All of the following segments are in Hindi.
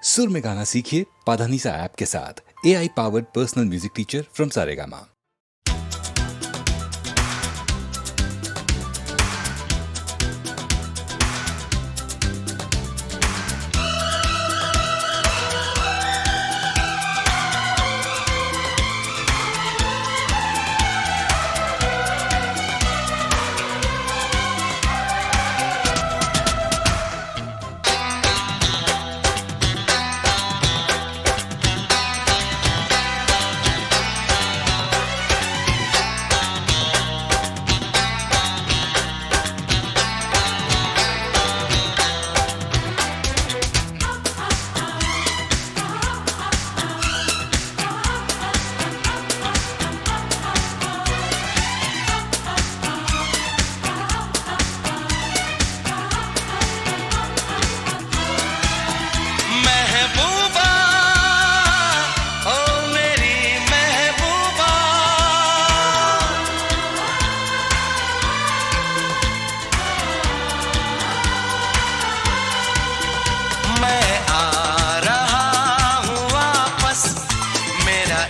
सुर में गाना सीखिए पाधानीसा ऐप के साथ। AI powered personal music teacher from Saregama.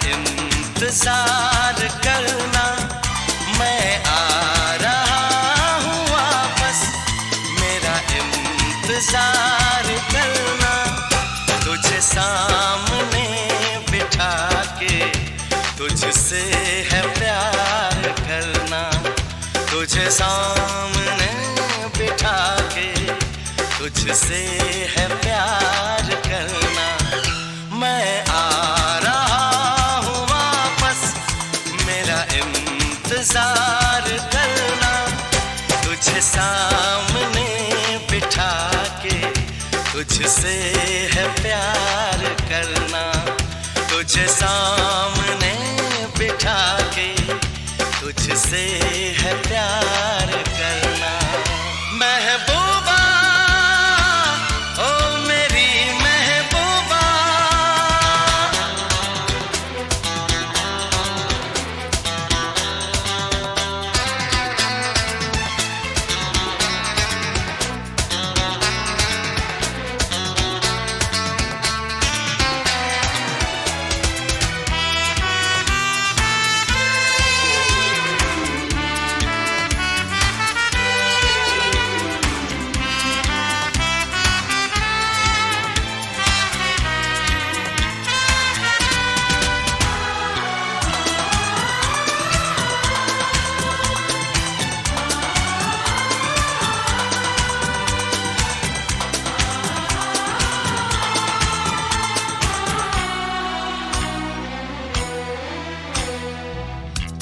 इंतजार करना, मैं आ रहा हूँ वापस, मेरा इंतजार करना। तुझे सामने बिठा के तुझसे है प्यार करना, तुझे सामने बिठा के तुझसे है प्यार करना। मैं आ रहा इंतजार करना, तुझे सामने बिठा के तुझसे है प्यार करना, तुझे सामने बिठा के तुझसे है प्यार करना। महबूबा ओ मेरी महबूबा,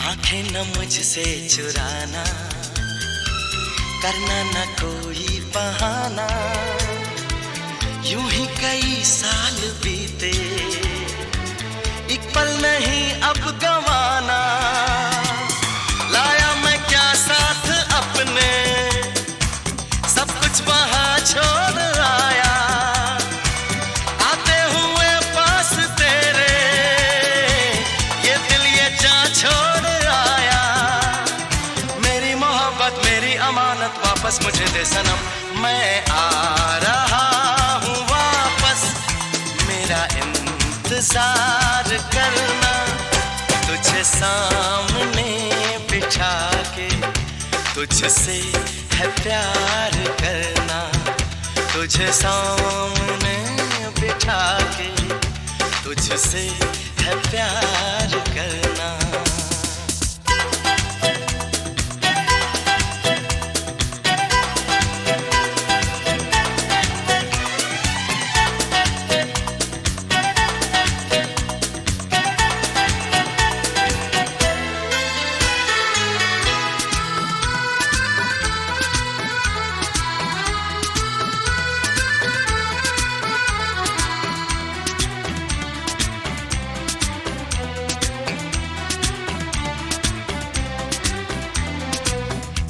आंखें न मुझसे चुराना, करना न कोई बहाना। यूं ही कई साल बीते, एक पल नहीं अब गंवाना। लाया मैं क्या साथ अपने, सब कुछ वहां छोड़ आया। आते हुए पास तेरे, ये दिल ये जान छोड़ आया। मेरी मोहब्बत मेरी अमानत वापस मुझे दे सनम, मैं आ रहा हूँ वापस, मेरा इंतजार करना। तुझे सामने बिठा के तुझसे है प्यार करना, तुझे सामने बिठा के तुझसे है प्यार करना।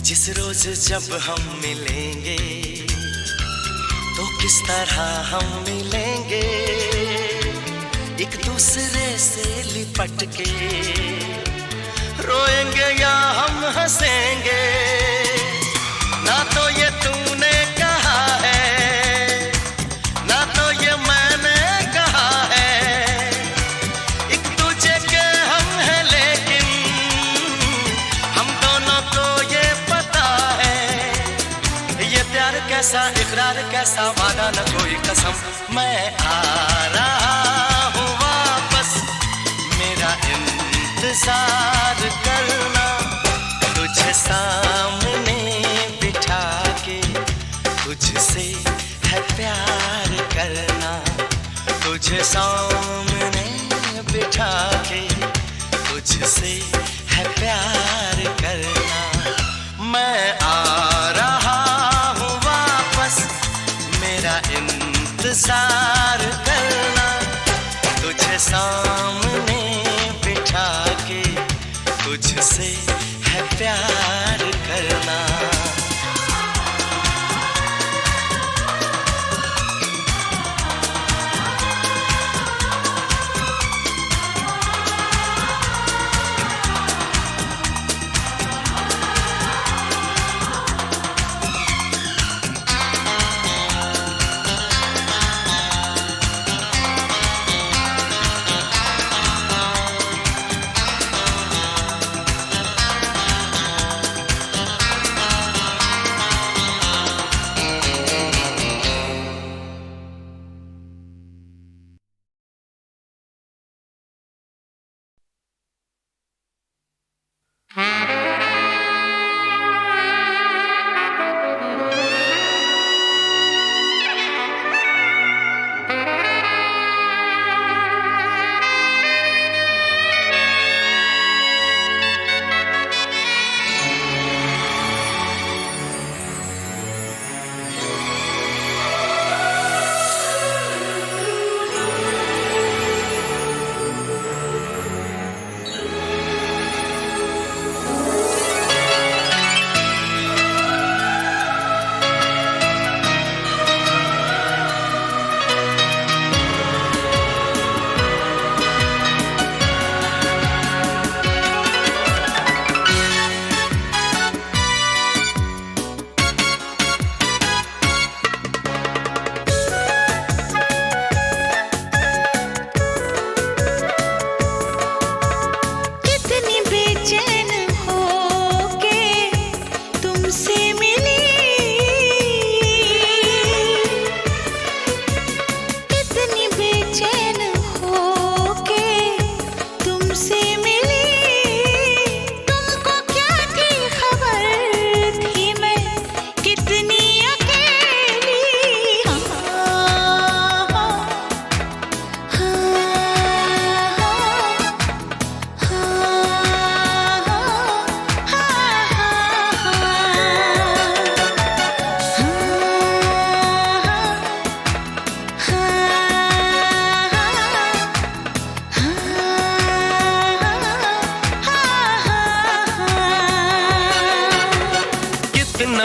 जिस रोज जब हम मिलेंगे तो किस तरह हम मिलेंगे, एक दूसरे से लिपट के रोएंगे या हम हंसेंगे। ना तो ये तूने कहा है, ना तो ये मैंने कैसा वादा न कोई कसम, मैं आ रहा हूँ वापस, मेरा इंतजार करना, तुझे सामने बिठा के तुझसे है प्यार करना, तुझे सामने बिठा के तुझसे है प्यार करना। मैं आ रहा हूँ वापस, मेरा इंतजार करना, तुझे सामने बिठा के तुझसे है प्यार करना।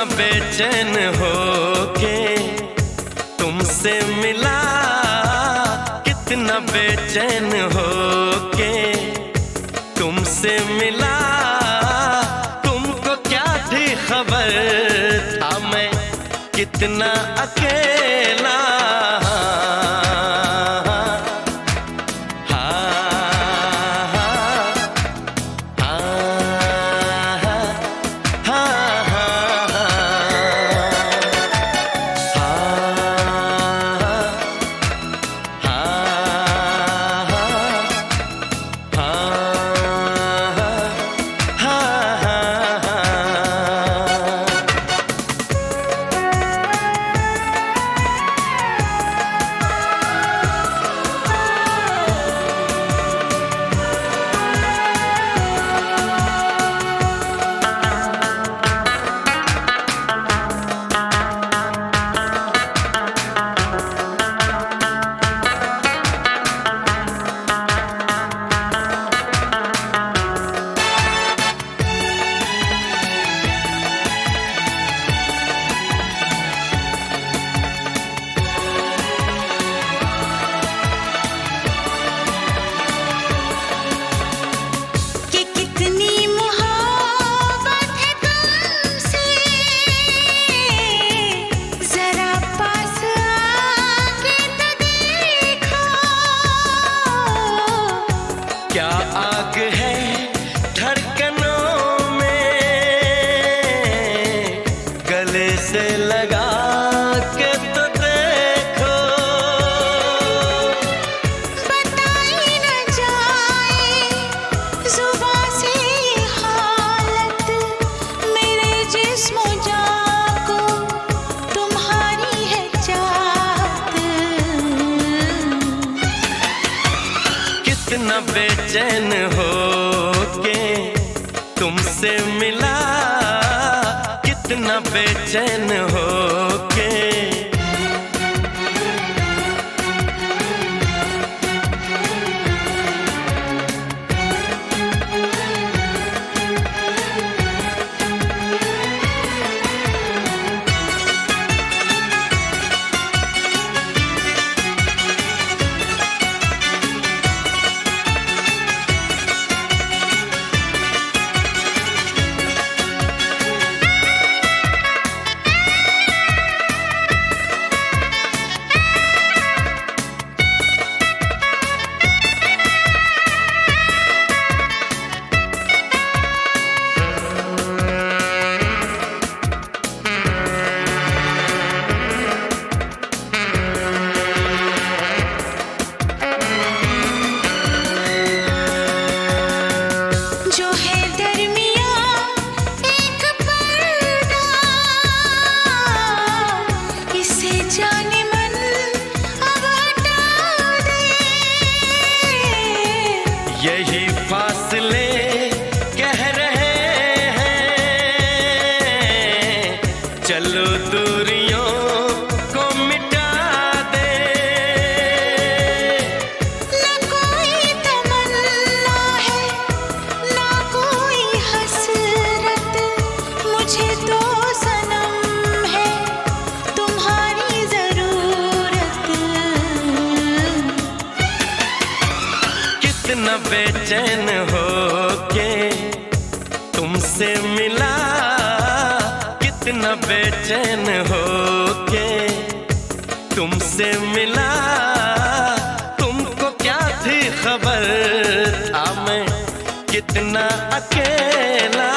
बेचैन होके तुमसे मिला, कितना बेचैन होके तुमसे मिला, तुमको क्या थी खबर था मैं कितना अकेला। कितना बेचैन हो के तुमसे मिला, कितना बेचैन हो के। यही फासले कह रहे हैं, चलो दूरियों को मिटा दे। ना कोई तमन्ना है, ना कोई हसरत, मुझे तो सनम है तुम्हारी जरूरत। कितना बेचैन हो के तुमसे मिला, कितना बेचैन हो के तुमसे मिला। तुमको क्या थी खबर था मैं कितना अकेला।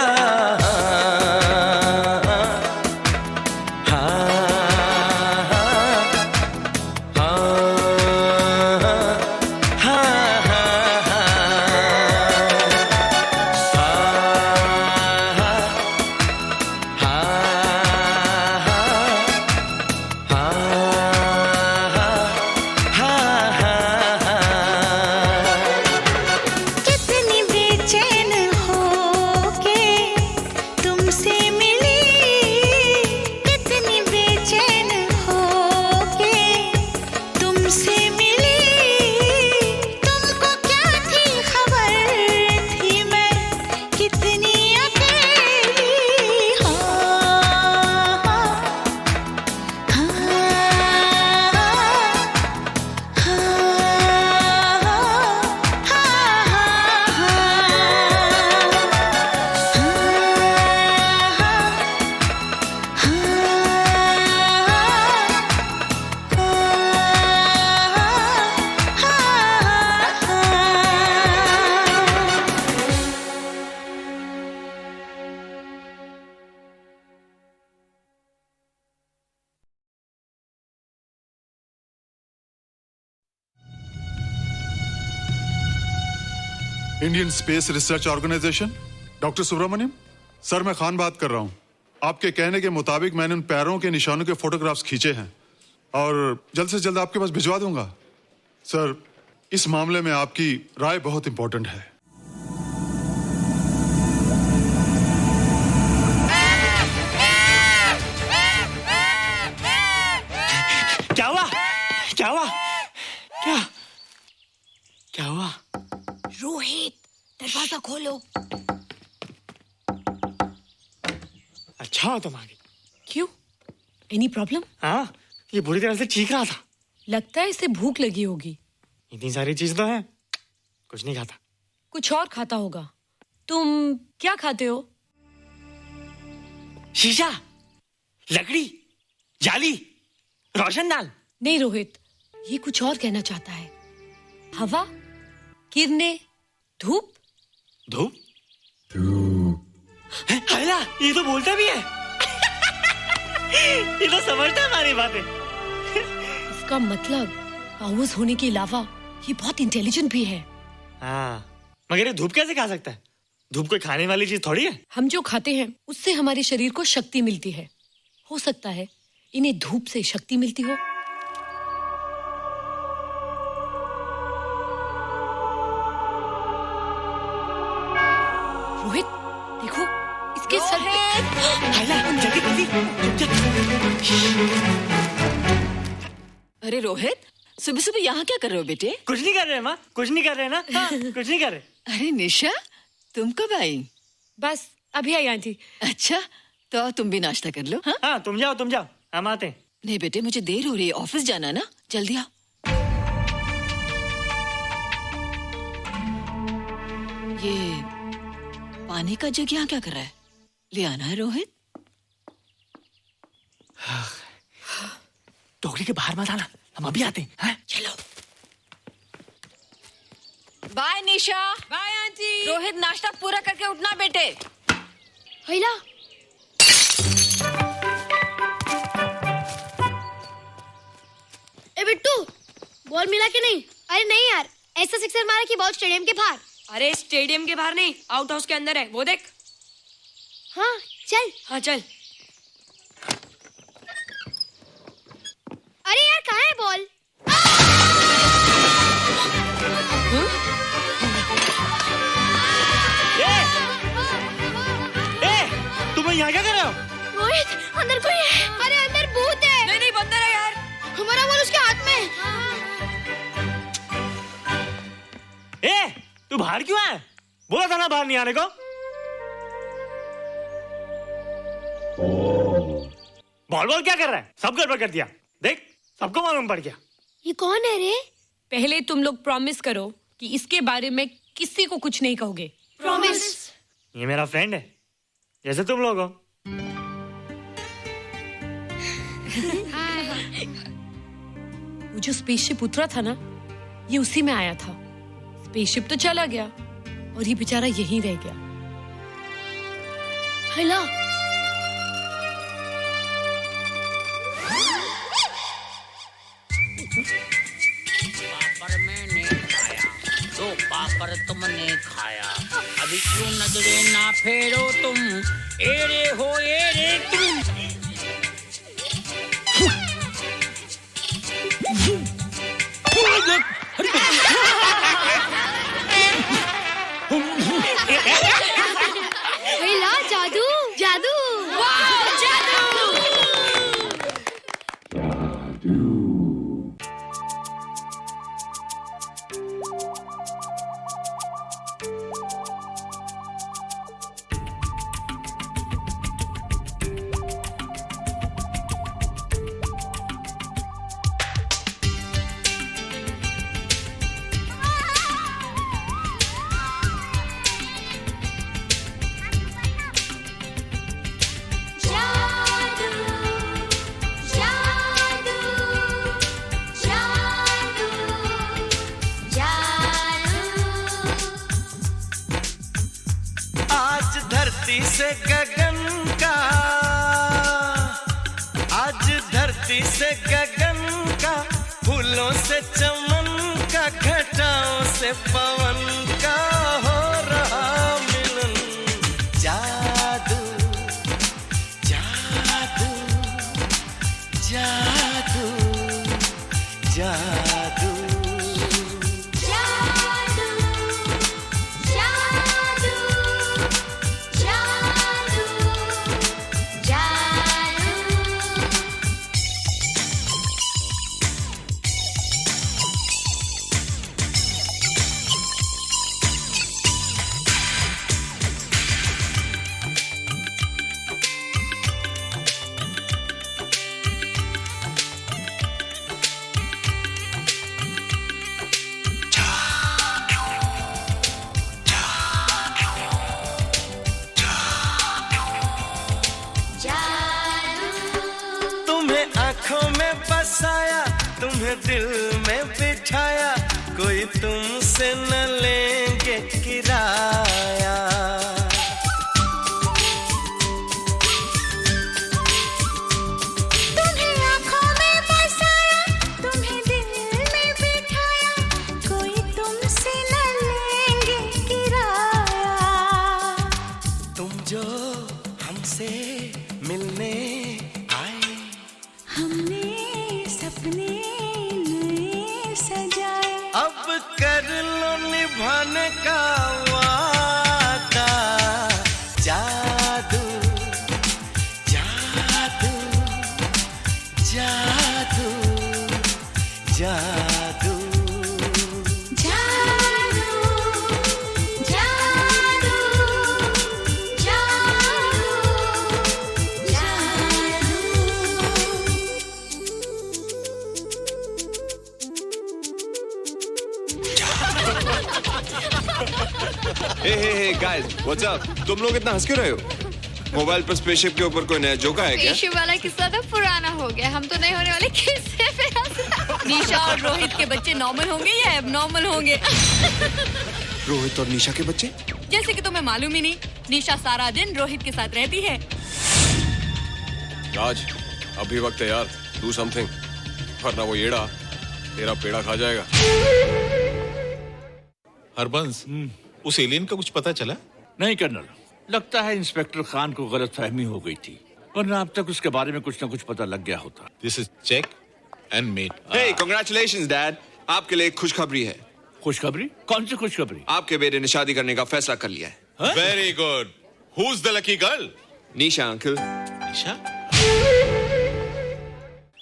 कितनी बेचैन हो के तुमसे मिली, कितनी बेचैन हो के तुमसे मिली। तुमको क्या थी खबर थी मैं कितनी अकेली। Indian space research organisation, doctor Subramaniam sir, मैं खान बात कर रहा हूं। आपके कहने के मुताबिक मैंने उन पैरों के निशानों के फोटोग्राफ्स खींचे हैं और जल्द से जल्द आपके पास भिजवा दूंगा। सर, इस मामले में आपकी राय बहुत इंपॉर्टेंट है। क्या हुआ? क्या हुआ? क्या क्या हुआ? रोहित, दरवाजा खोलो। अच्छा हो तुम आ गई। क्यों? Any problem? हाँ, ये बुरी तरह से चीख रहा था। लगता है इसे भूख लगी होगी। इतनी सारी चीज तो है, कुछ नहीं खाता। कुछ और खाता होगा। तुम क्या खाते हो? शीशा, लकड़ी, जाली, रोशनदान। नहीं रोहित, ये कुछ और कहना चाहता है। हवा, किरणें, धूप। धूप? हैला, ये तो बोलता भी है। ये तो समझता है हमारी बातें। इसका मतलब पावर्स होने के अलावा ये बहुत इंटेलिजेंट भी है। हाँ, मगर ये धूप कैसे खा सकता है? धूप कोई खाने वाली चीज थोड़ी है। हम जो खाते हैं उससे हमारे शरीर को शक्ति मिलती है। हो सकता है इन्हें धूप से शक्ति मिलती हो। अरे रोहित, सुबह सुबह यहाँ क्या कर रहे हो बेटे? कुछ नहीं कर रहे माँ, कुछ नहीं कर रहे ना। हाँ, कुछ नहीं कर रहे। अरे निशा, तुम कब आई? बस अभी आई आंटी। अच्छा, तो आओ तुम भी नाश्ता कर लो। हाँ हाँ, तुम जाओ, हम आते हैं। नहीं बेटे, मुझे देर हो रही है, ऑफिस जाना ना, जल्दी आओ। ये पानी का जग यहाँ क्या कर रहा है? ले आना है रोहित। टोकरी के बाहर मत आना, हम अभी आते हैं। हाँ? चलो। Bye Nisha. Bye aunty. Rohit, नाश्ता पूरा करके उठना बेटे। हैला ए बिट्टू, बॉल मिला कि नहीं? अरे नहीं यार, ऐसा सिक्सर मारा कि बॉल स्टेडियम के बाहर। अरे स्टेडियम के बाहर नहीं, आउट हाउस के अंदर है, वो देख। हाँ चल। हाँ चल। अरे यार कहाँ है बॉल? तुम यहाँ क्या कर रहे हो? रोहित, अंदर कोई है। अरे अंदर भूत है। नहीं बंदर है यार। हमारा बॉल उसके हाथ में। तू बाहर क्यों है? बोला था ना बाहर नहीं आने को। बॉल क्या कर रहा है? सब गड़बड़ कर दिया। देख, सबको मालूम पड़ गया। ये कौन है रे? पहले तुम लोग प्रॉमिस करो कि इसके बारे में किसी को कुछ नहीं कहोगे। प्रॉमिस। ये मेरा फ्रेंड है, जैसे तुम लोग हो। वो जो स्पेसशिप उतरा था ना, ये उसी में आया था। स्पेसशिप तो चला गया और ये बेचारा यहीं रह गया। हैला पापड़ मैंने खाया, दो पापड़ तुमने खाया, अभी क्यों नजरे ना फेरो तुम, एरे हो एरे तुम। हैला जादू जादू। वाह जादू। धरती से गगन का, आज धरती से गगन का, फूलों से चमन का, घटाओं से पवन का हो रहा मिलन। जादू जादू जादू जादू। आँखों में बसाया, तुम्हें दिल में बिठाया, कोई तुमसे न लेंगे किराया। तुम्हें आँखों में बसाया, तुम्हें दिल में बिठाया, कोई तुमसे न लेंगे किराया। तुम जो हमसे मिलने हमने सपने नए सजाए, अब कर लो निभाने का वादा। Hey guys, what's up? तुम लोग इतना हंस क्यों रहे हो? मोबाइल पर स्पेसशिप के ऊपर कोई नया जोक है क्या? स्पेसशिप वाला किस्सा तो पुराना हो गया, हम तो नहीं होने वाले किस्से पे हंस। निशा और रोहित के बच्चे नॉर्मल होंगे या एबनॉर्मल होंगे? रोहित और निशा के बच्चे? जैसे कि तुम्हें मालूम ही नहीं, निशा सारा दिन रोहित के साथ रहती है। राज, अभी वक्त है यार, डू समथिंग, वरना वो येड़ा तेरा पेड़ा खा जाएगा। हरबंस, उस एलियन का कुछ पता चला? नहीं कर्नल, लगता है इंस्पेक्टर खान को गलतफहमी हो गई थी, वरना अब तक उसके बारे में कुछ न कुछ पता लग गया होता। This is check and mate. Hey, congratulations dad, आपके लिए एक खुशखबरी है। खुशखबरी? कौन सी खुशखबरी? आपके बेटे ने शादी करने का फैसला कर लिया है। Very good. Who is the lucky girl? Nisha uncle. Nisha?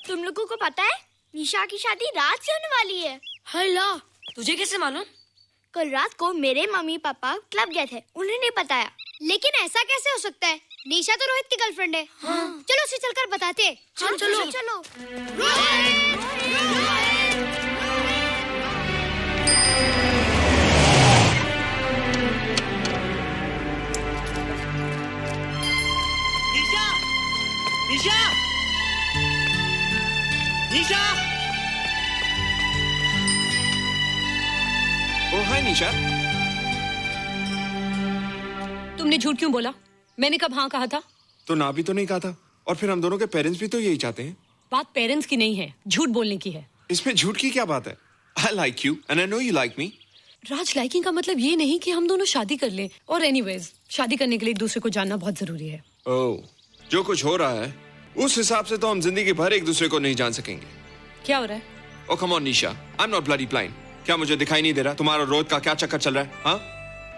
तुम लोगों को पता है निशा की शादी रात से होने वाली है। हल्ला, तुझे कैसे मालूम? कल रात को मेरे मम्मी पापा क्लब गए थे, उन्हें नहीं बताया। लेकिन ऐसा कैसे हो सकता है? निशा तो रोहित की गर्लफ्रेंड है। हाँ। चलो उसे चलकर बताते हैं। चलो चलो चलो। निशा, निशा, निशा। ओ हाय निशा। तुमने झूठ क्यों बोला? मैंने कब हाँ कहा था? तो ना भी तो नहीं कहा था, और फिर हम दोनों के पेरेंट्स भी तो यही चाहते हैं। बात पेरेंट्स की नहीं है, झूठ बोलने की है। इसमें झूठ की क्या बात है? I like you and I know you like me. Raj, liking का मतलब ये नहीं कि हम दोनों शादी कर लें। और एनीवेज, शादी करने के लिए एक दूसरे को जानना बहुत जरूरी है। ओह, जो कुछ हो रहा है उस हिसाब से तो हम जिंदगी भर एक दूसरे को नहीं जान सकेंगे। क्या हो रहा है? Oh come on Nisha, I'm not bloody blind. क्या मुझे दिखाई नहीं दे रहा तुम्हारा रोहित का क्या चक्कर चल रहा है? हाँ?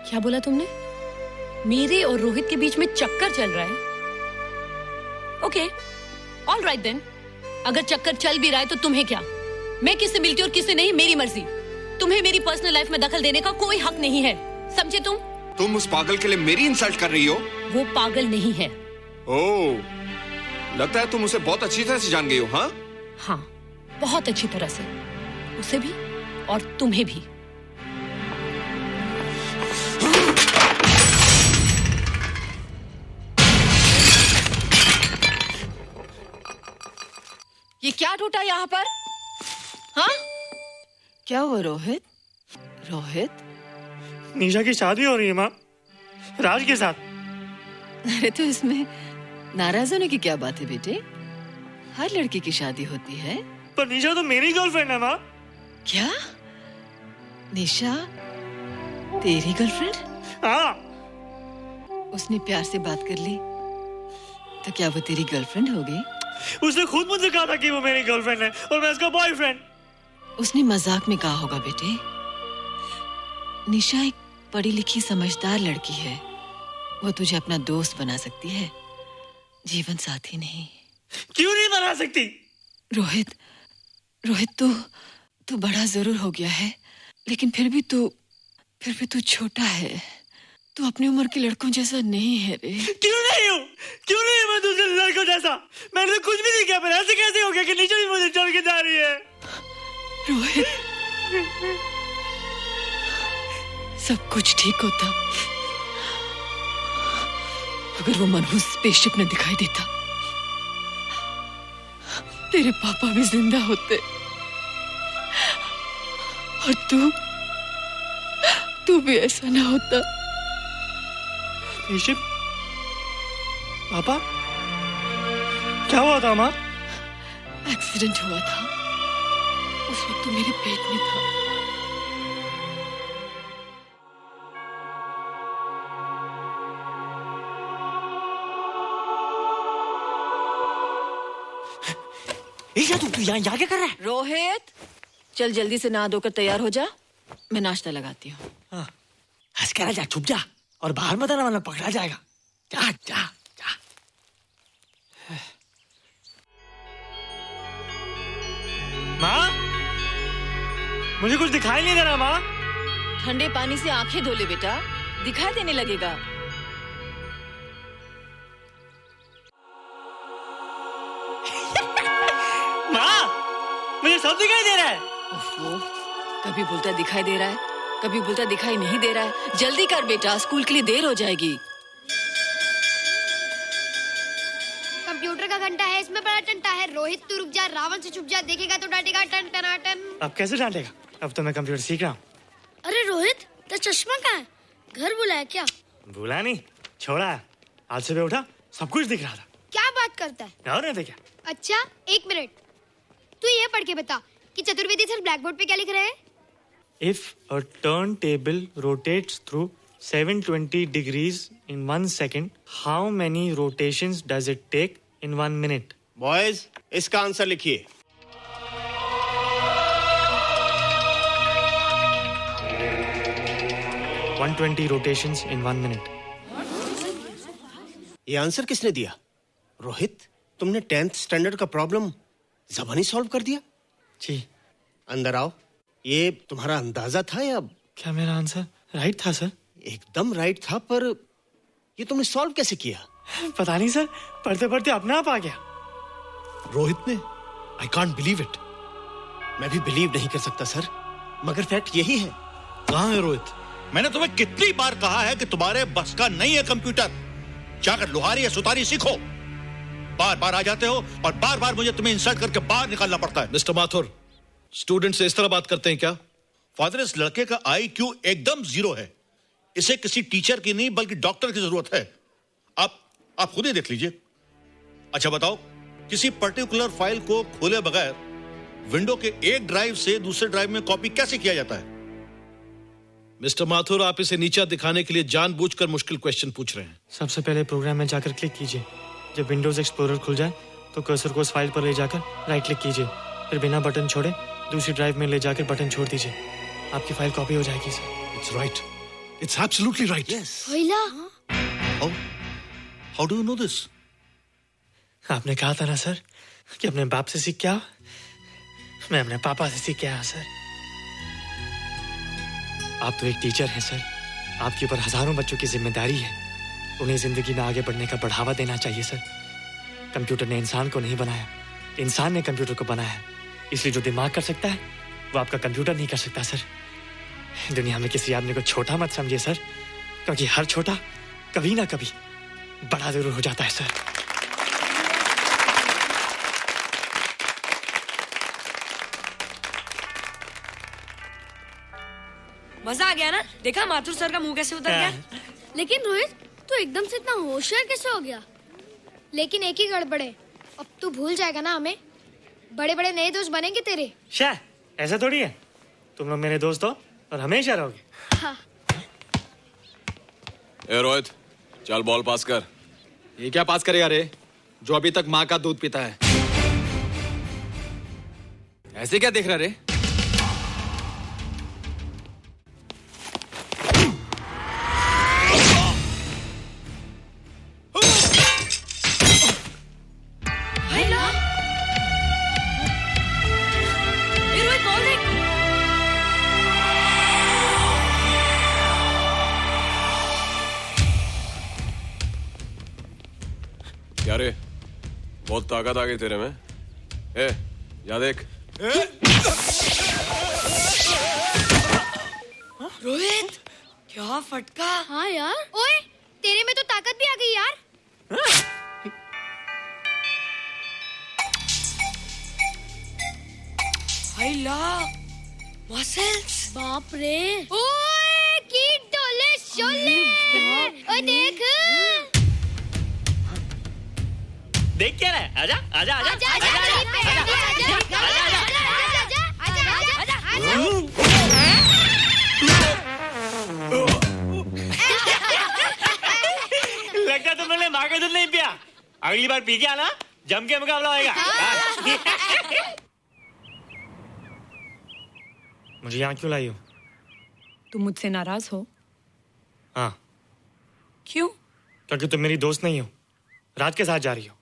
क्या बोला तुमने? मेरे और रोहित के बीच में चक्कर चल रहा है? Okay, all right then. अगर चक्कर चल भी रहा है तो तुम्हें क्या? मैं किससे मिलती हूँ और किससे नहीं, मेरी मर्जी। तुम्हें मेरी पर्सनल लाइफ में दखल देने का कोई हक नहीं है, समझे तुम? तुम उस पागल के लिए मेरी इंसल्ट कर रही हो? वो पागल नहीं है। ओह, लगता है तुम उसे बहुत अच्छी तरह से जान गई हो। हाँ? हाँ, बहुत अच्छी तरह से, उसे भी और तुम्हें भी। ये क्या टूटा यहाँ पर? हाँ? क्या हुआ रोहित? रोहित? निशा की शादी हो रही है माँ, राज के साथ। अरे तो इसमें नाराज होने की क्या बात है बेटे? हर लड़की की शादी होती है। पर निशा तो मेरी गर्लफ्रेंड है माँ। क्या? निशा तेरी गर्लफ्रेंड? हाँ। उसने प्यार से बात कर ली तो क्या वो तेरी गर्लफ्रेंड हो गई? उसने खुद मुझसे कहा था कि वो मेरी गर्लफ्रेंड है और मैं उसका बॉयफ्रेंड। उसने मजाक में कहा होगा बेटे। निशा एक पढ़ी लिखी समझदार लड़की है, वो तुझे अपना दोस्त बना सकती है, जीवन साथी नहीं। क्यों नहीं बना सकती? रोहित, रोहित तू बड़ा जरूर हो गया है, लेकिन फिर भी तू छोटा है। तू अपनी उम्र के लड़कों जैसा नहीं है रे। क्यों नहीं हूँ? क्यों नहीं मैं दूसरे लड़कों जैसा? मैंने तो कुछ भी नहीं किया, पर ऐसे कैसे हो गया कि निशा भी मुझे छोड़ के जा रही है? रोहित, सब कुछ ठीक होता अगर वो मनहूस स्पेसशिप न दिखाई देता। तेरे पापा भी जिंदा होते और तू भी ऐसा ना होता। स्पेसशिप? पापा? क्या हुआ था माँ? एक्सीडेंट हुआ था, उस वक्त तू मेरे पेट में था। तू यहाँ क्या कर रहा है? रोहित, चल जल्दी से नहा धोकर तैयार हो जा, मैं नाश्ता लगाती हूँ। हंस कर जा, छुप जा और बाहर मत आना वरना पकड़ा जाएगा। जा जा जा। माँ, मुझे कुछ दिखाई नहीं दे रहा माँ। ठंडे पानी से आंखें धो ले बेटा, दिखाई देने लगेगा। माँ, मुझे सब दिखाई दे रहा है। कभी बोलता दिखाई दे रहा है, कभी बोलता दिखाई नहीं दे रहा है। जल्दी कर बेटा, स्कूल के लिए देर हो जाएगी। कंप्यूटर का घंटा है, इसमें बड़ा टंटा है। रोहित तू रुक जा, रावण से छुप जा, देखेगा तो डांटेगा टन टनाटन। अब कैसे डांटेगा? अब तो मैं कंप्यूटर सीख रहा हूँ। अरे रोहित, तेरा चश्मा कहाँ है? घर बुलाया क्या? भूला नहीं, छोड़ा है। आज सुबह उठा, सब कुछ दिख रहा था। क्या बात करता है? और नहीं तो क्या? अच्छा, एक मिनट, तू ये पढ़ के बता कि चतुर्वेदी सर ब्लैक बोर्ड पे क्या लिख रहे हैं? If a turntable rotates through 720 degrees in 1 second, how many rotations does it take in 1 minute? Boys, इसका आंसर लिखिए। – 120 rotations in 1 minute. ये आंसर किसने दिया? रोहित, तुमने 10th स्टैंडर्ड का प्रॉब्लम ज़बानी सॉल्व कर दिया? जी। अंदर आओ। ये तुम्हारा अंदाजा था या? क्या मेरा आंसर राइट था सर? एकदम राइट था, पर ये तुमने सॉल्व कैसे किया? पता नहीं सर, पढ़ते पढ़ते अपने आप आ गया। रोहित ने? I can't believe it. मैं भी बिलीव नहीं कर सकता सर, मगर फैक्ट यही है। कहाँ है रोहित? मैंने तुम्हें कितनी बार कहा है कि तुम्हारे बस का नहीं है कंप्यूटर। जाकर लोहारी या सुतारी सीखो। बार बार आ जाते हो और बार बार मुझे तुम्हें इंसल्ट करके बाहर निकालना पड़ता है। मिस्टर माथुर, स्टूडेंट से इस तरह बात करते हैं क्या? फादर, इस लड़के का IQ एकदम 0 है। इसे किसी टीचर की नहीं बल्कि डॉक्टर की जरूरत है। आप खुद ही देख लीजिए। अच्छा बताओ, किसी पर्टिकुलर फाइल को खोले बगैर विंडो के एक ड्राइव से दूसरे ड्राइव में कॉपी कैसे किया जाता है? मिस्टर माथुर, आप इसे नीचा दिखाने के लिए जानबूझकर मुश्किल क्वेश्चन पूछ रहे हैं। सबसे पहले प्रोग्राम में जाकर क्लिक कीजिए। जब विंडोज एक्सप्लोरर खुल जाए तो कर्सर को उस फाइल पर ले जाकर राइट क्लिक कीजिए, फिर बिना बटन छोड़े दूसरी ड्राइव में ले जाकर बटन छोड़ दीजिए। आपकी फाइल कॉपी हो जाएगी sir. It's right, it's absolutely right. How do you know this? आपने कहा था ना सर कि अपने बाप से सीख के आओ। मैं अपने पापा से सीख के आया सर। आप तो एक टीचर हैं सर, आपके ऊपर हजारों बच्चों की जिम्मेदारी है। उन्हें जिंदगी में आगे बढ़ने का बढ़ावा देना चाहिए सर। कंप्यूटर ने इंसान को नहीं बनाया, इंसान ने कंप्यूटर को बनाया। इसलिए जो दिमाग कर सकता है वो आपका कंप्यूटर नहीं कर सकता सर। दुनिया में किसी आदमी को छोटा मत समझिए सर, क्योंकि हर छोटा कभी ना कभी बड़ा जरूर हो जाता है सर। मजा आ गया ना? देखा माथुर सर का मुंह कैसे उतर गया? लेकिन रोहित, तू एकदम से इतना होशियार कैसे हो गया? लेकिन एक ही गड़बड़ है, अब तू भूल जाएगा ना हमें। बड़े बड़े नए दोस्त बनेंगे तेरे। शाह, ऐसा थोड़ी है। तुम लोग मेरे दोस्त हो और हमेशा रहोगे। हाँ। ए रोहित, चल बॉल पास कर। ये क्या पास करेगा रे, जो अभी तक माँ का दूध पीता है? ऐसे क्या देख रहा रे? क्या रे, बहुत ताकत आ गई तेरे में। ए, जा देख। रोहित, क्या फटका। हाँ यार, ओए तेरे में तो ताकत भी आ गई यार। मसल्स। बाप रे। ओए की डोले शोले। ओए देख। देख क्या रहा है? आजा आजा आजा आजा आजा लगता तुमने माँ का दूध नहीं पिया। अगली बार पी के आना, जम के मुकाबला होएगा। मुझे यहाँ क्यों लाई हो? तुम मुझसे नाराज हो? हाँ। क्यों? क्योंकि तुम मेरी दोस्त नहीं हो, राज के साथ जा रही हो।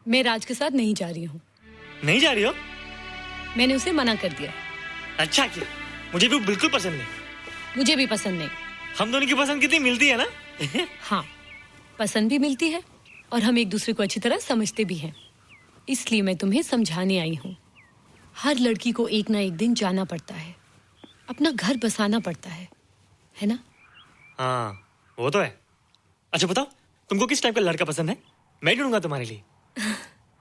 मैं राज के साथ नहीं जा रही हूँ। नहीं जा रही हो? मैंने उसे मना कर दिया। अच्छा किया, मुझे भी बिल्कुल पसंद नहीं। मुझे भी पसंद नहीं। हम दोनों की पसंद कितनी मिलती है ना? हाँ, पसंद भी मिलती है और हम एक दूसरे को अच्छी तरह समझते भी हैं। इसलिए मैं तुम्हें समझाने आई हूँ। हर लड़की को एक ना एक दिन जाना पड़ता है। अपना घर बसाना पड़ता है ना? हाँ वो तो है। अच्छा बताओ, तुमको किस टाइप का लड़का पसंद है? मैं ढूंढूंगा तुम्हारे लिए।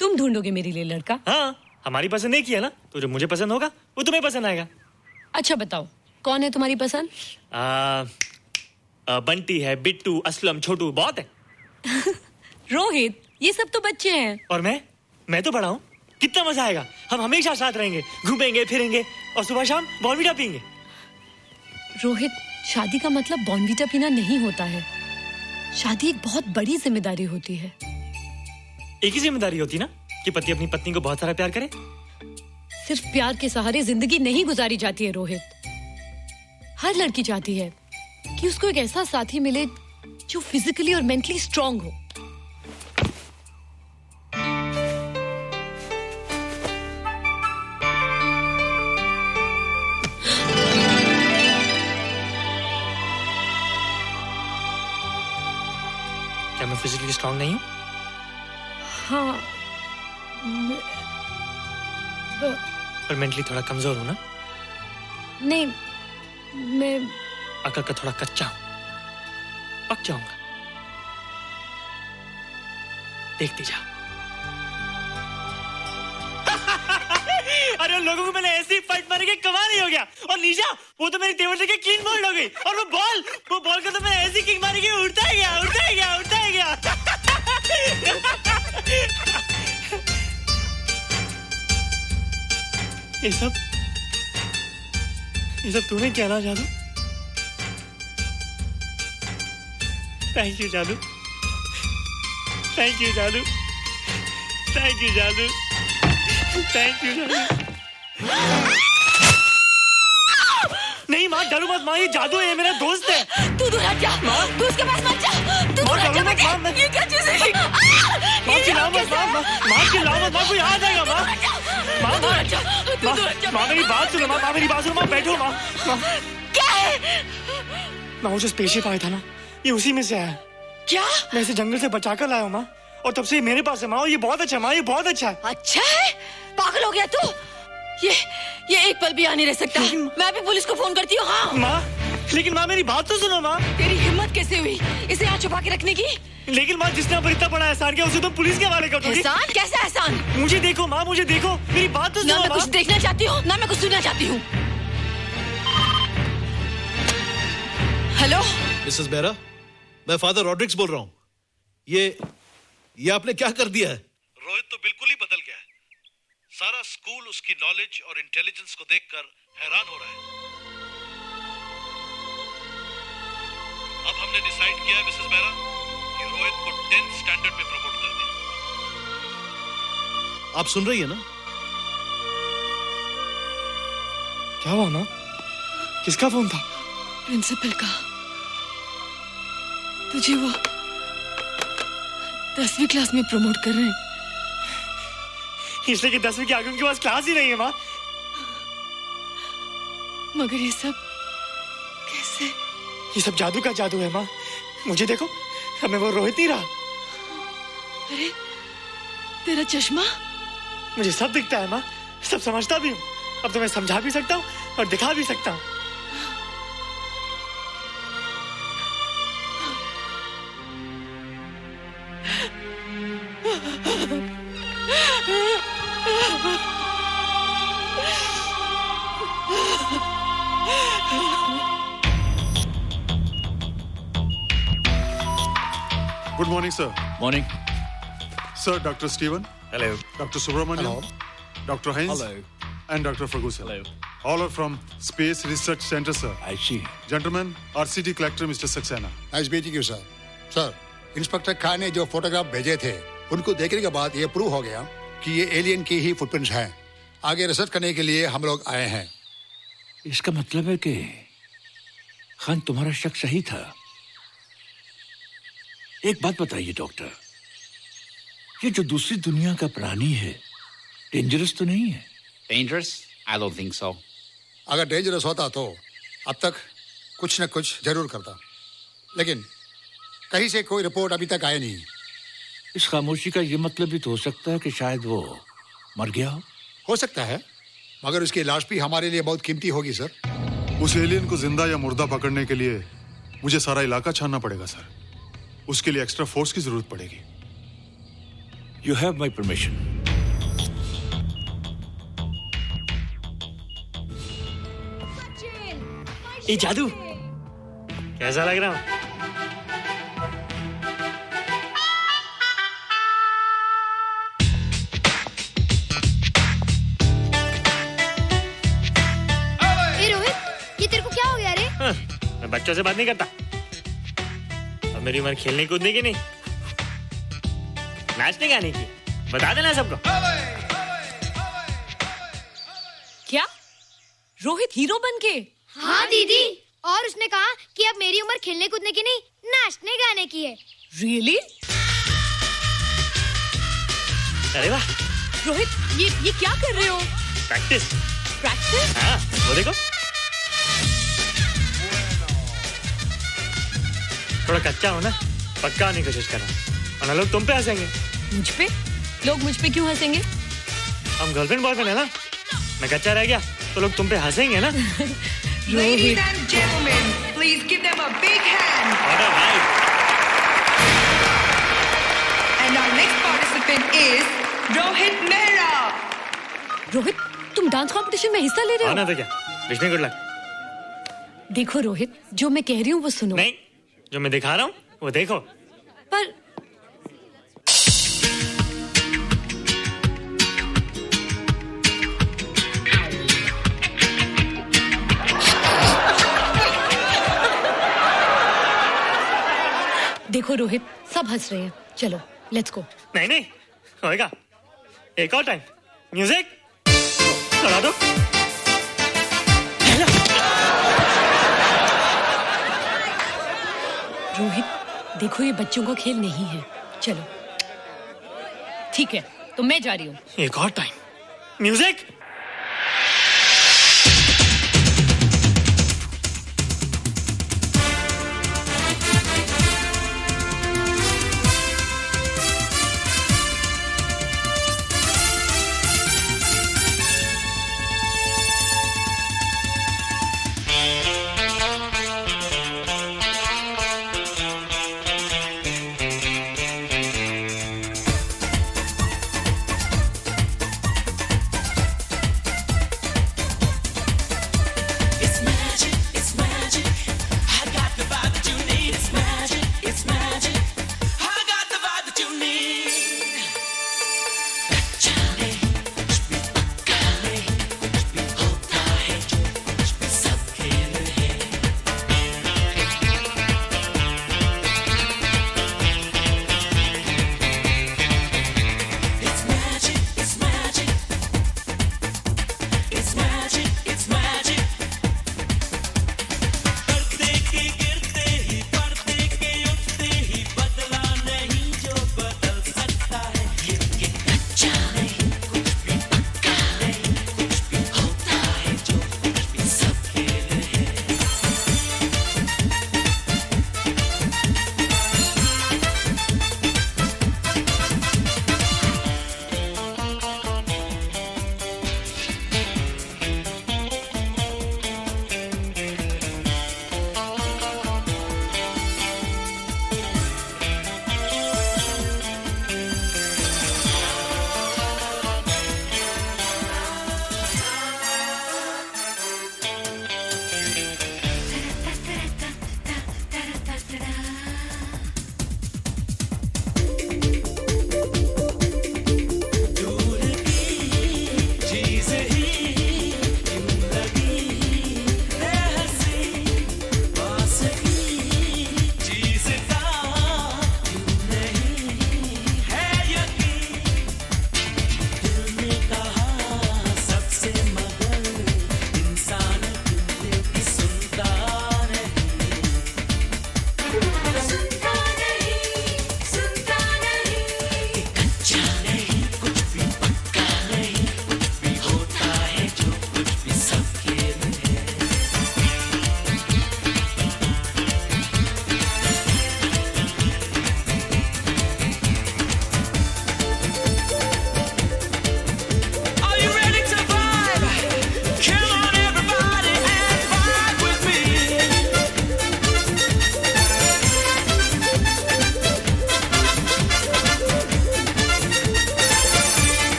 तुम ढूंढोगे मेरे लिए लड़का? हाँ, हमारी पसंद नहीं किया ना, तो जो मुझे पसंद होगा वो तुम्हें पसंद आएगा। अच्छा बताओ, कौन है तुम्हारी पसंद? बंटी है, बिट्टू, असलम, छोटू, बहुत है। रोहित, ये सब तो बच्चे हैं। और मैं तो बड़ा हूँ। कितना मजा आएगा, हम हमेशा साथ रहेंगे, घूमेंगे फिरेंगे और सुबह शाम बॉर्नवीटा पीएंगे। रोहित, शादी का मतलब बॉर्नवीटा पीना नहीं होता है। शादी एक बहुत बड़ी जिम्मेदारी होती है। एक ही जिम्मेदारी होती ना कि पति अपनी पत्नी को बहुत सारा प्यार करे। सिर्फ प्यार के सहारे जिंदगी नहीं गुजारी जाती है रोहित। हर लड़की चाहती है कि उसको एक ऐसा साथी मिले जो फिजिकली और मेंटली स्ट्रांग हो। क्या मैं फिजिकली स्ट्रांग नहीं हूँ? हाँ, पर मेंटली थोड़ा कमजोर हूँ ना? नहीं, मैं अकल का थोड़ा कच्चा हूँ, पक जाऊंगा। देखती जाओ। अरे उन लोगों को मैंने ऐसी फाइट मारी कि कमाल ही हो गया। और निशा, वो तो मेरी टेबल से क्लीन बोल्ड हो गई। और वो बॉल को तो मैंने ऐसी किक मारी कि उड़ता ही गया। ये सब तूने क्या ना जादू? थैंक यू जादू। नहीं माँ, डरो मत माँ, ये जादू है, ये मेरा दोस्त है। तू दूर हट जा, तू उसके पास मत जा। तू दूर हट जा बेटे। ये क्या चीज़ है? माँ चिल्लाओ मत, माँ कोई आ जाएगा। माँ मेरी बात सुनो, माँ बैठो। माँ क्या है? माँ वो जो स्पेसशिप आया था ना, ये उसी में से आया। क्या? मैं इसे जंगल से बचा कर लाया हूँ माँ, और तब से ये मेरे पास है माँ। ये बहुत अच्छा है माँ, ये बहुत अच्छा है। अच्छा है? पागल हो गया तू? ये एक पल भी यहाँ नहीं रह सकता। मैं अभी पुलिस को फोन करती हूँ। हाँ माँ, लेकिन माँ मेरी बात तो सुनो माँ। तेरी हिम्मत कैसे हुई इसे यहाँ छुपा के रखने की? लेकिन माँ, जिसने पर इतना बड़ा एहसान किया उसे तो पुलिस के हवाले कर दोगी। एहसान? कैसा एहसान? मुझे देखो माँ, मेरी बात तो सुनो। ना मैं कुछ देखना चाहती हूँ, ना मैं कुछ सुनना चाहती हूँ। हेलो मिसेस बेरा, मैं फादर रॉड्रिक्स बोल रहा हूँ। ये आपने क्या कर दिया है? रोहित तो बिल्कुल ही बदल गया है। सारा स्कूल उसकी नॉलेज और इंटेलिजेंस को देखकर हैरान हो रहा है। अब हमने डिसाइड किया है मिसेस बेरा कि रोहित को 10th स्टैंडर्ड में प्रमोट कर दें। आप सुन रही है ना? क्या हुआ माँ? किसका फोन था? प्रिंसिपल का। तुझे वो 10वीं क्लास में प्रमोट कर रहे हैं। इसलिए कि 10वीं के आगे उनके पास क्लास ही नहीं है माँ। मगर ये सब कैसे? ये सब जादू का जादू है माँ। मुझे देखो, अब मैं वो रोहित नहीं रहा। अरे तेरा चश्मा? मुझे सब दिखता है माँ, सब समझता भी हूँ। अब तो मैं समझा भी सकता हूँ और दिखा भी सकता हूँ। Good morning, sir. Morning. Sir, Dr. Stephen. Hello. Dr. Subramaniam. Hello. Dr. Heinz. Hello. And Dr. Ferguson. Hello. All are from Space Research Center, sir. I see. Gentlemen, RCT collector Mr. Saxena. Nice meeting you sir. Sir, inspector Khan ने जो फोटोग्राफ भेजे थे उनको देखने के बाद ये प्रूव हो गया कि ये एलियन की ही फुटप्रिंट्स हैं। आगे रिसर्च करने के लिए हम लोग आए हैं। इसका मतलब है कि खान, तुम्हारा शक सही था। एक बात बताइए डॉक्टर, ये जो दूसरी दुनिया का प्राणी है डेंजरस तो नहीं है? Dangerous? I don't think so. अगर डेंजरस होता तो अब तक कुछ न कुछ जरूर करता, लेकिन कहीं से कोई रिपोर्ट अभी तक आई नहीं। इस खामोशी का ये मतलब भी तो हो सकता है कि शायद वो मर गया हो सकता है, मगर उसकी लाश भी हमारे लिए बहुत कीमती होगी सर। उस एलियन को जिंदा या मुर्दा पकड़ने के लिए मुझे सारा इलाका छानना पड़ेगा सर। उसके लिए एक्स्ट्रा फोर्स की जरूरत पड़ेगी। You have my permission. ये जादू कैसा लग रहा हूँ? मैं बच्चों से बात नहीं करता। अब मेरी उम्र खेलने कूदने की नहीं, नाचने गाने की। बता देना सबको। क्या रोहित हीरो बन के? हाँ दीदी, और उसने कहा कि अब मेरी उम्र खेलने कूदने की नहीं, नाचने गाने की है। रियली? अरे वाह रोहित, ये क्या कर रहे हो? प्रैक्टिस। प्रैक्टिस? हाँ, वो देखो थोड़ा कच्चा हो ना, पक्का होने की कोशिश कर रहा हूँ, वरना लोग तुम पे हंसेंगे। मुझ पे? लोग मुझ पे क्यों हंसेंगे? हम गर्लफ्रेंड बॉयफ्रेंड है ना, मैं कच्चा रह गया तो लोग तुम पे हंसेंगे ना। Ladies and gentlemen, please give them a big hand. What a night. And our next participant is Rohit Mehra. Rohit, तुम डांस कंपटीशन में हिस्सा ले रहे हो? ना तो क्या, विश मी गुड लक। देखो रोहित, जो मैं कह रही हूँ वो सुनो। नहीं, जो मैं दिखा रहा हूँ वो देखो। पर देखो रोहित, सब हंस रहे हैं। चलो लेट्स गो। नहीं नहीं होएगा, एक और टाइम। म्यूजिक चला दो। रोहित देखो, ये बच्चों का खेल नहीं है। चलो ठीक है, तो मैं जा रही हूँ। एक और time. Music.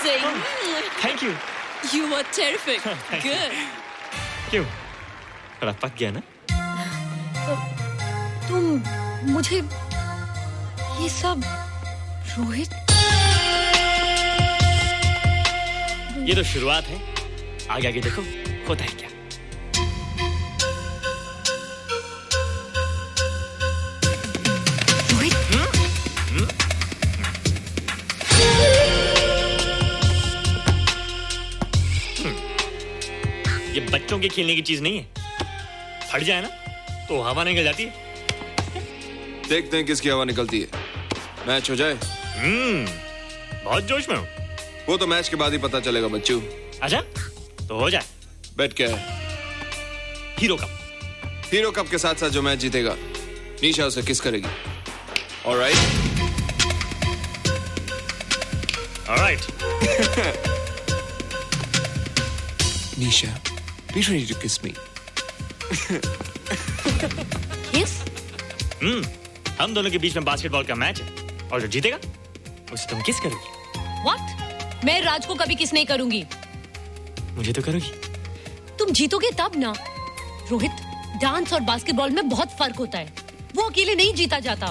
amazing. Thank you. You were terrific. Good. क्यों? थोड़ा पक गया ना? तुम मुझे ये सब रोहित, ये तो शुरुआत है, आगे आगे देखो होता है क्या। ये बच्चों के खेलने की चीज नहीं है, फट जाए ना तो हवा निकल जाती है। देखते हैं किसकी हवा निकलती है। मैच हो जाए। बहुत जोश में हूँ। वो तो मैच के बाद ही पता चलेगा बच्चू। अच्छा तो हो जाए। बेट क्या है? Hero cup. हीरो कप के साथ साथ जो मैच जीतेगा निशा उसे किस करेगी। Alright. Alright. Nisha, be ready to kiss me. Kiss? हम दोनों के बीच में बास्केटबॉल का मैच है और जो जीतेगा उसे तुम किस करोगी। What? मैं राज को कभी किस नहीं करूंगी। मुझे तो करोगी। तुम जीतोगे तब ना। रोहित, डांस और बास्केटबॉल में बहुत फर्क होता है, वो अकेले नहीं जीता जाता।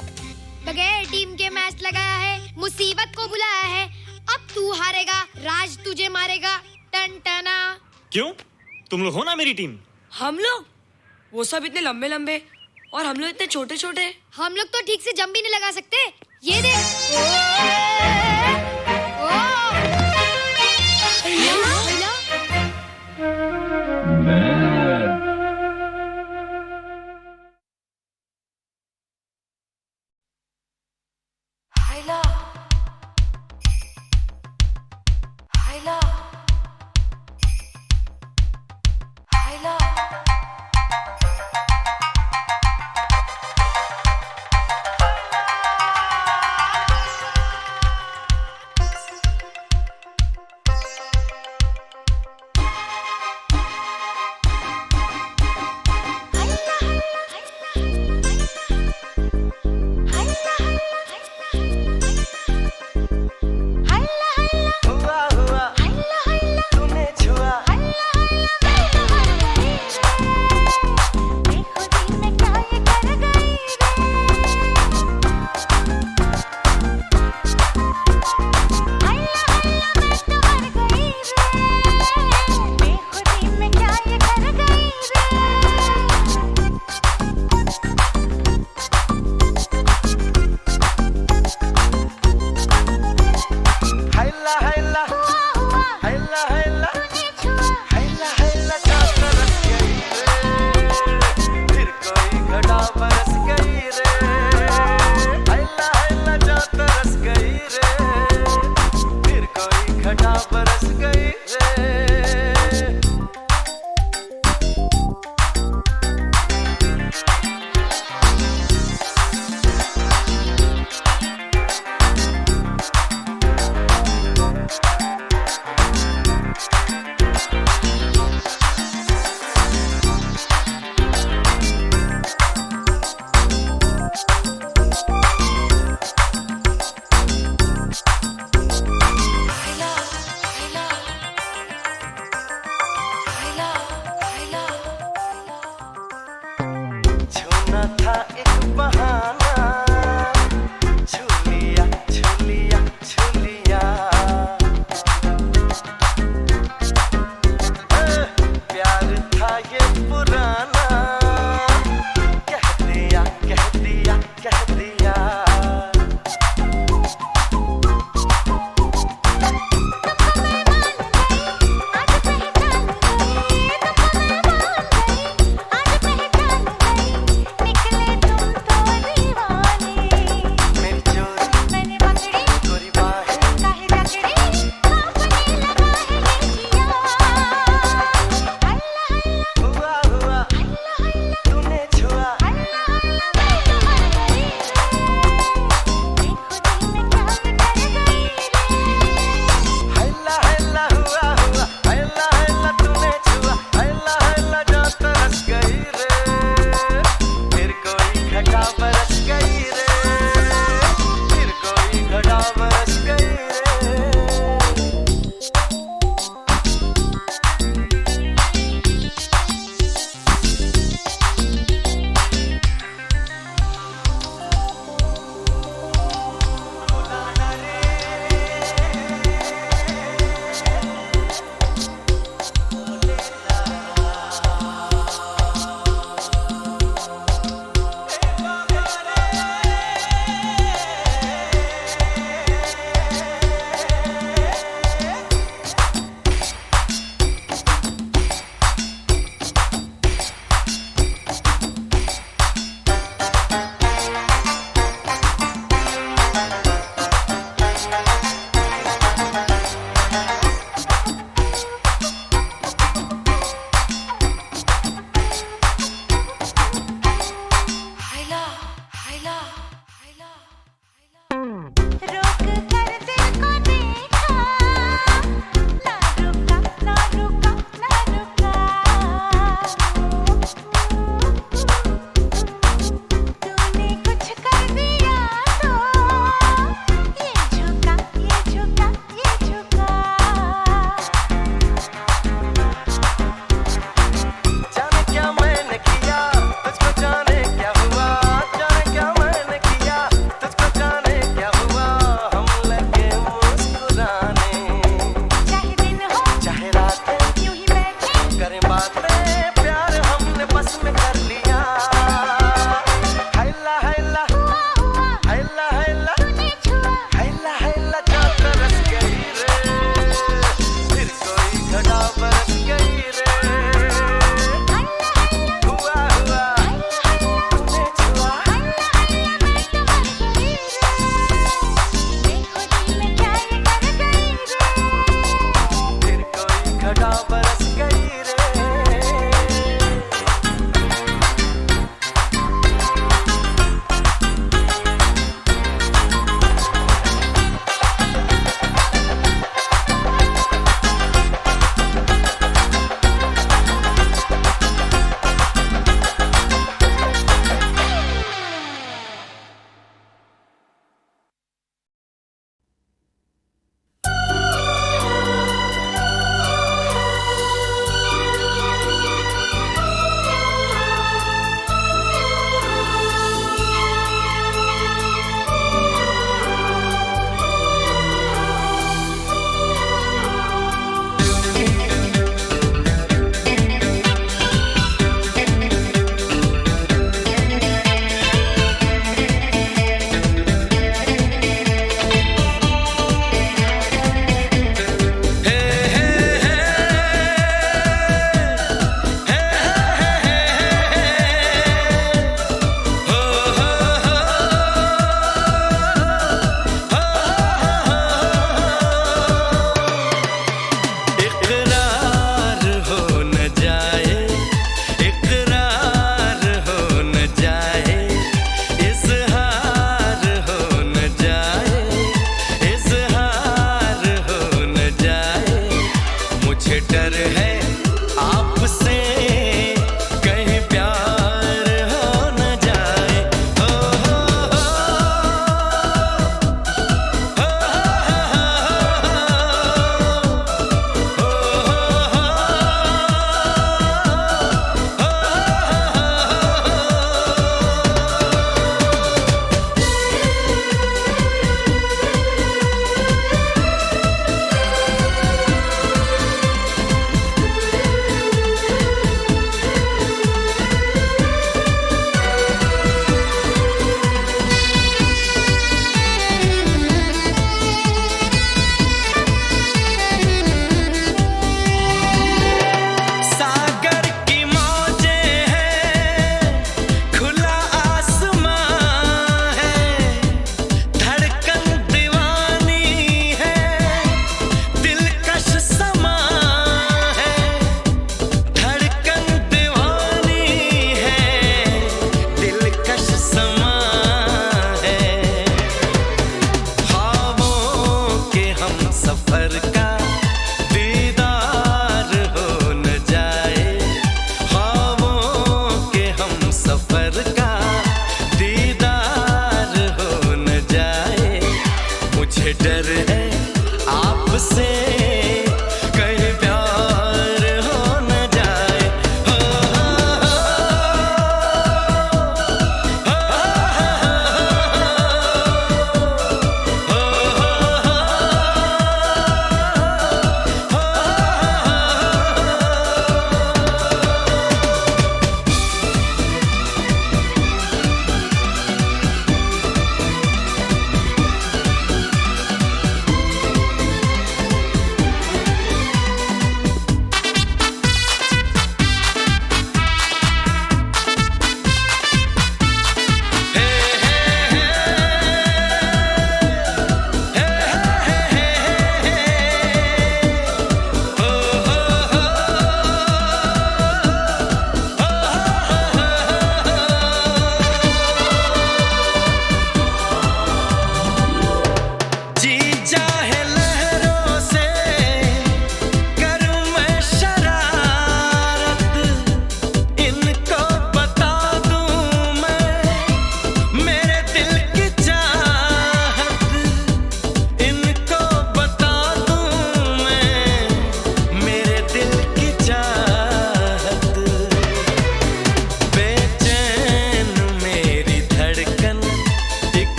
बगैर टीम के मैच लगाया है, मुसीबत को बुलाया है, अब तू हारेगा, राज तुझे मारेगा। टन टना। क्यों? तुम लोग हो ना मेरी टीम। हम लोग? वो सब इतने लंबे लंबे और हम लोग इतने छोटे छोटे। हम लोग तो ठीक से जंप भी नहीं लगा सकते। ये देख। मुझे डर है आपसे कहीं प्यार हो न जाए।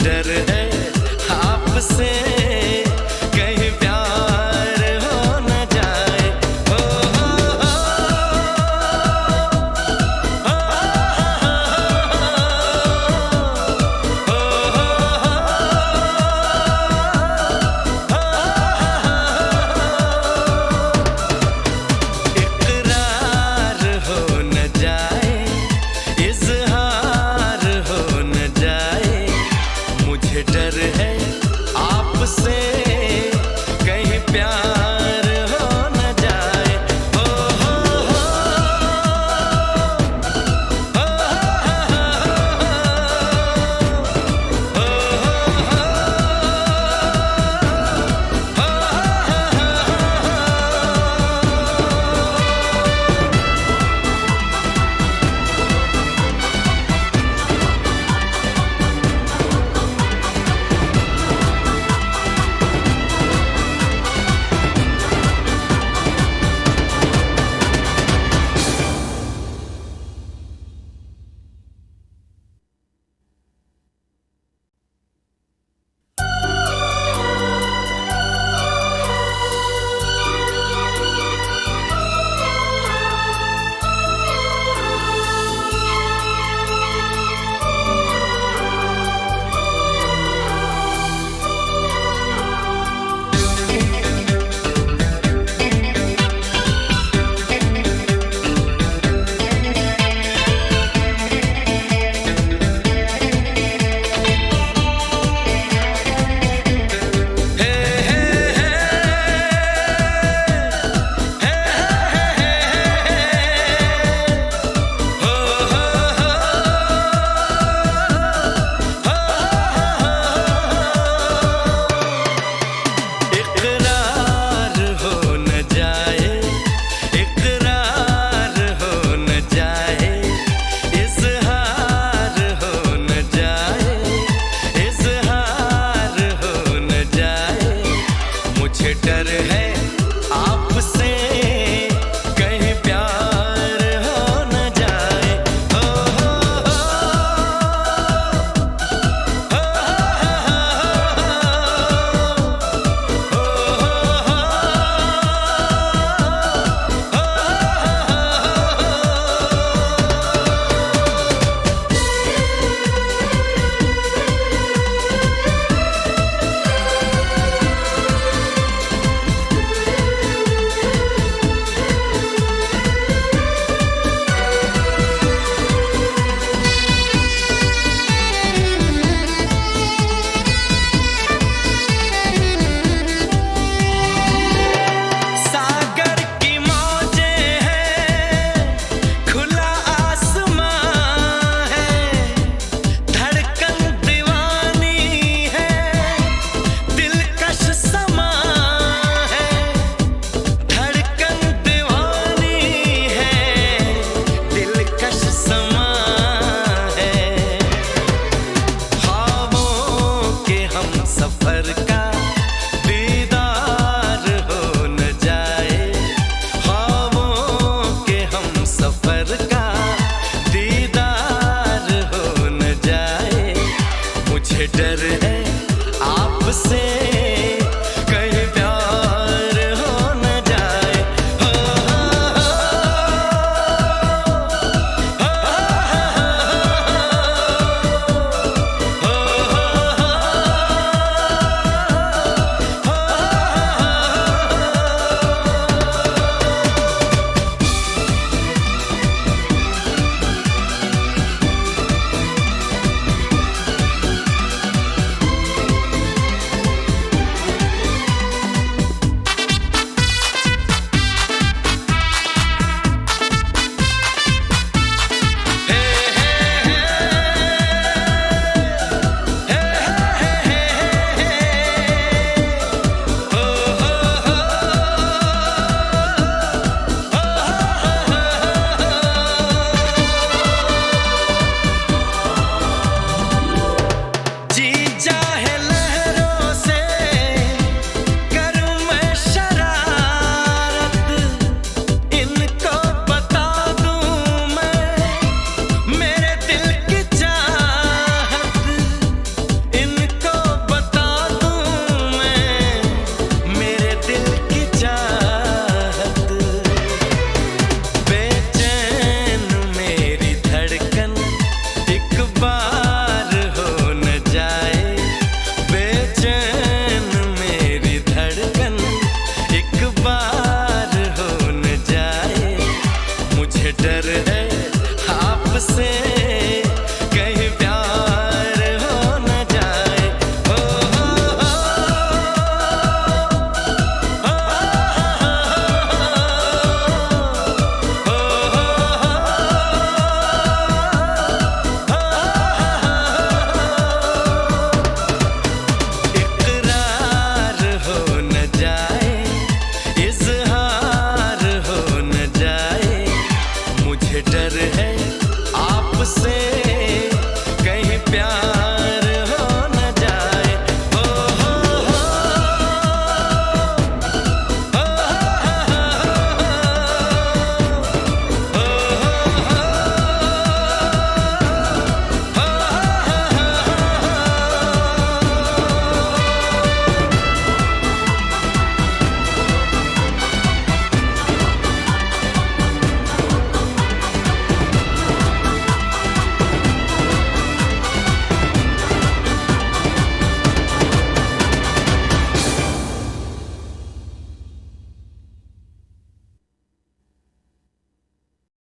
डर है आपसे कहीं प्यार हो न जाए। इकरार हो न जाए, इजहार हो न जाए, मुझे डर है आपसे कहीं प्यार हो न जाए। इकरार हो न जाए, इकरार हो न जाए, इजहार हो न जाए, इजहार हो न जाए, मुझे डर है